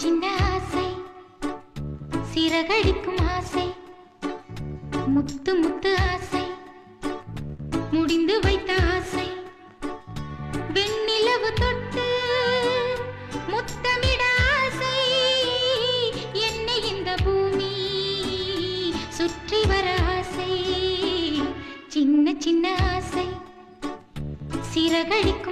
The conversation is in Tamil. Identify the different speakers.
Speaker 1: சின்ன ஆசை சிறகடிக்கும் ஆசை முத்து முத்து ஆசை முடிந்து வைத்த ஆசை வெண்ணிலவு தொட்டு முத்தமிட ஆசை என்னை இந்த பூமி சுற்றி வர ஆசை சின்ன சின்ன ஆசை சிறகடிக்கும்